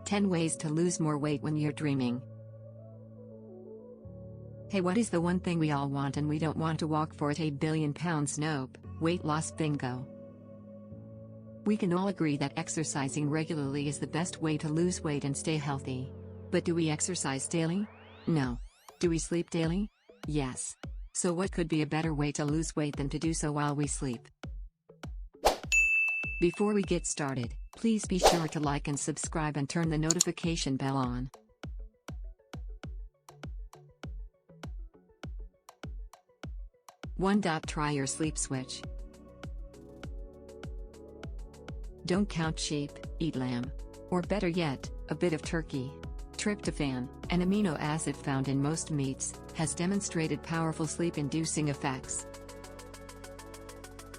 10 ways to lose more weight when you're dreaming. Hey, what is the one thing we all want and we don't want to walk for it? 8 billion pounds? Nope. Weight loss bingo. We can all agree that exercising regularly is the best way to lose weight and stay healthy. But do we exercise daily? No. Do we sleep daily? Yes. So what could be a better way to lose weight than to do so while we sleep? Before we get started, please be sure to like and subscribe and turn the notification bell on. 1. Try your sleep switch. Don't count sheep, eat lamb. Or better yet, a bit of turkey. Tryptophan, an amino acid found in most meats, has demonstrated powerful sleep-inducing effects.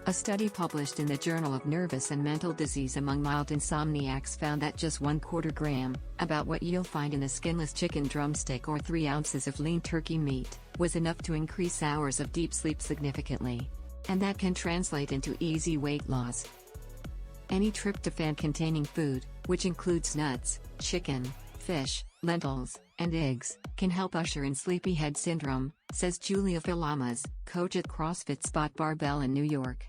A study published in the Journal of Nervous and Mental Disease among mild insomniacs found that just 1/4 gram, about what you'll find in a skinless chicken drumstick or 3 ounces of lean turkey meat, was enough to increase hours of deep sleep significantly. And that can translate into easy weight loss. Any tryptophan-containing food, which includes nuts, chicken, fish, lentils, and eggs, can help usher in sleepyhead syndrome, says Julia Philamas, coach at CrossFit Spot Barbell in New York.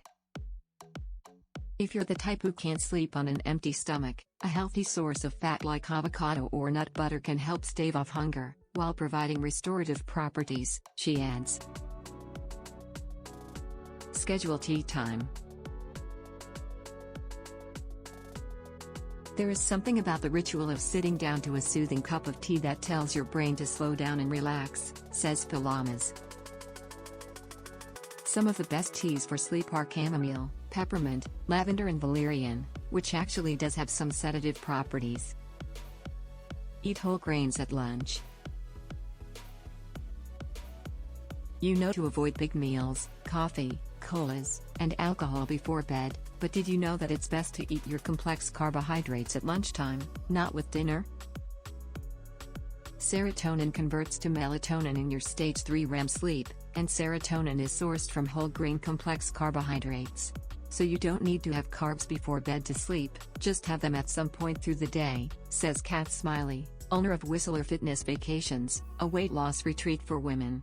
If you're the type who can't sleep on an empty stomach, a healthy source of fat like avocado or nut butter can help stave off hunger, while providing restorative properties, she adds. Schedule tea time. There is something about the ritual of sitting down to a soothing cup of tea that tells your brain to slow down and relax, says Philamas. Some of the best teas for sleep are chamomile, peppermint, lavender and valerian, which actually does have some sedative properties. Eat whole grains at lunch. You know to avoid big meals, coffee, colas, and alcohol before bed, but did you know that it's best to eat your complex carbohydrates at lunchtime, not with dinner? Serotonin converts to melatonin in your stage 3 REM sleep, and serotonin is sourced from whole grain complex carbohydrates. So you don't need to have carbs before bed to sleep, just have them at some point through the day, says Kath Smiley, owner of Whistler Fitness Vacations, a weight loss retreat for women.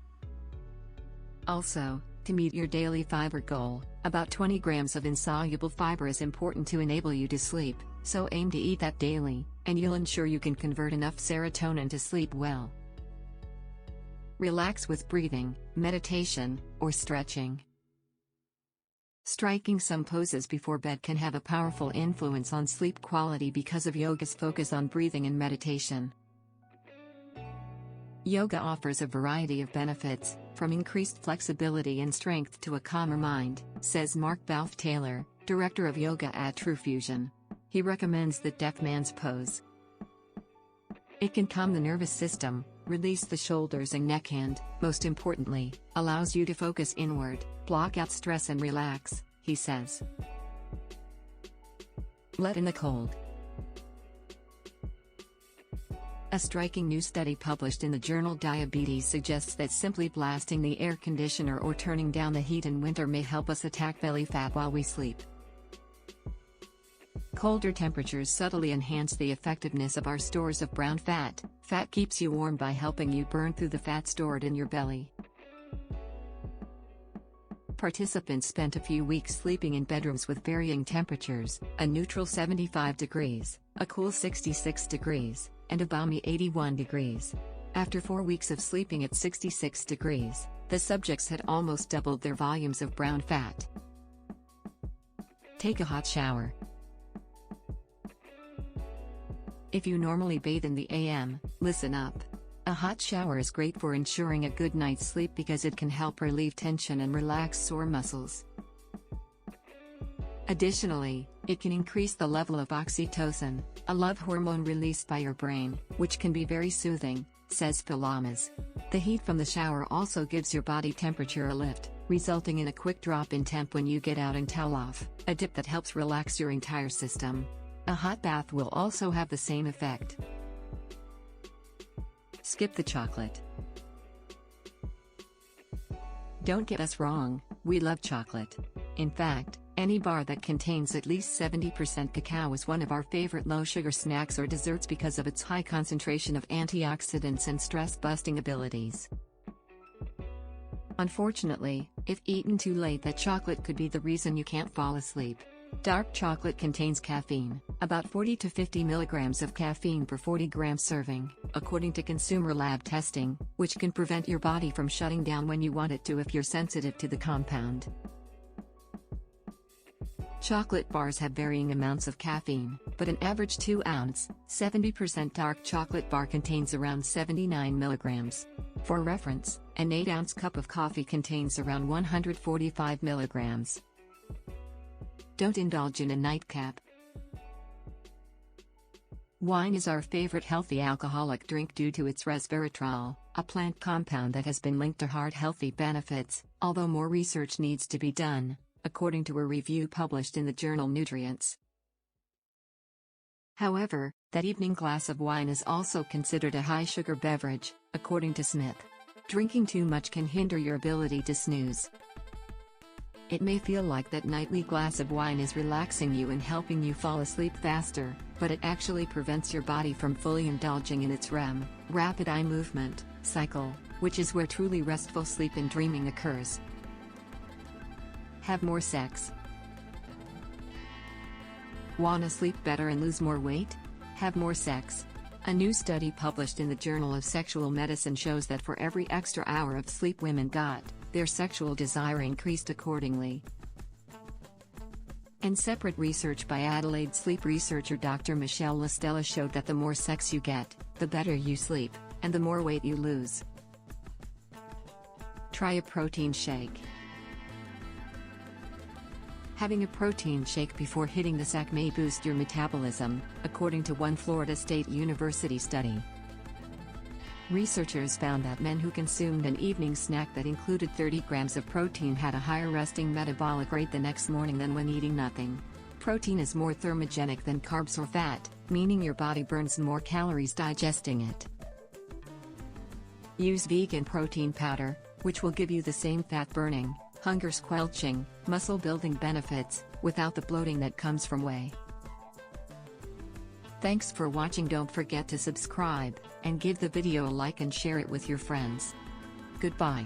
Also, to meet your daily fiber goal, about 20 grams of insoluble fiber is important to enable you to sleep, so aim to eat that daily, and you'll ensure you can convert enough serotonin to sleep well. Relax with breathing, meditation, or stretching. Striking some poses before bed can have a powerful influence on sleep quality because of yoga's focus on breathing and meditation. Yoga offers a variety of benefits, from increased flexibility and strength to a calmer mind, says Mark Balfe-Taylor, director of yoga at True Fusion. He recommends the Deaf Man's Pose. It can calm the nervous system, release the shoulders and neck and, most importantly, allows you to focus inward, block out stress and relax, he says. Let in the cold. A striking new study published in the journal Diabetes suggests that simply blasting the air conditioner or turning down the heat in winter may help us attack belly fat while we sleep. Colder temperatures subtly enhance the effectiveness of our stores of brown fat. Fat keeps you warm by helping you burn through the fat stored in your belly. Participants spent a few weeks sleeping in bedrooms with varying temperatures, a neutral 75 degrees, a cool 66 degrees, and a balmy 81 degrees. After 4 weeks of sleeping at 66 degrees, the subjects had almost doubled their volumes of brown fat. Take a hot shower. If you normally bathe in the AM, listen up. A hot shower is great for ensuring a good night's sleep because it can help relieve tension and relax sore muscles. Additionally, it can increase the level of oxytocin, a love hormone released by your brain, which can be very soothing, says Philamas. The heat from the shower also gives your body temperature a lift, resulting in a quick drop in temp when you get out and towel off, a dip that helps relax your entire system. A hot bath will also have the same effect. Skip the chocolate. Don't get us wrong, we love chocolate. In fact, Any bar that contains at least 70% cacao is one of our favorite low-sugar snacks or desserts because of its high concentration of antioxidants and stress-busting abilities. Unfortunately, if eaten too late, that chocolate could be the reason you can't fall asleep. Dark chocolate contains caffeine, about 40 to 50 milligrams of caffeine per 40 gram serving, according to consumer lab testing, which can prevent your body from shutting down when you want it to if you're sensitive to the compound. Chocolate bars have varying amounts of caffeine, but an average 2-ounce, 70% dark chocolate bar contains around 79 milligrams. For reference, an 8-ounce cup of coffee contains around 145 milligrams. Don't indulge in a nightcap. Wine is our favorite healthy alcoholic drink due to its resveratrol, a plant compound that has been linked to heart-healthy benefits, although more research needs to be done, according to a review published in the journal Nutrients. However, that evening glass of wine is also considered a high-sugar beverage, according to Smith. Drinking too much can hinder your ability to snooze. It may feel like that nightly glass of wine is relaxing you and helping you fall asleep faster, but it actually prevents your body from fully indulging in its REM, rapid eye movement, cycle, which is where truly restful sleep and dreaming occurs. Have more sex. Wanna sleep better and lose more weight? Have more sex. A new study published in the Journal of Sexual Medicine shows that for every extra hour of sleep women got, their sexual desire increased accordingly. And separate research by Adelaide sleep researcher Dr. Michelle Listella showed that the more sex you get, the better you sleep, and the more weight you lose. Try a protein shake. Having a protein shake before hitting the sack may boost your metabolism, according to one Florida State University study. Researchers found that men who consumed an evening snack that included 30 grams of protein had a higher resting metabolic rate the next morning than when eating nothing. Protein is more thermogenic than carbs or fat, meaning your body burns more calories digesting it. Use vegan protein powder, which will give you the same fat-burning, hunger-squelching, muscle-building benefits, without the bloating that comes from whey. Thanks for watching. Don't forget to subscribe, and give the video a like and share it with your friends. Goodbye.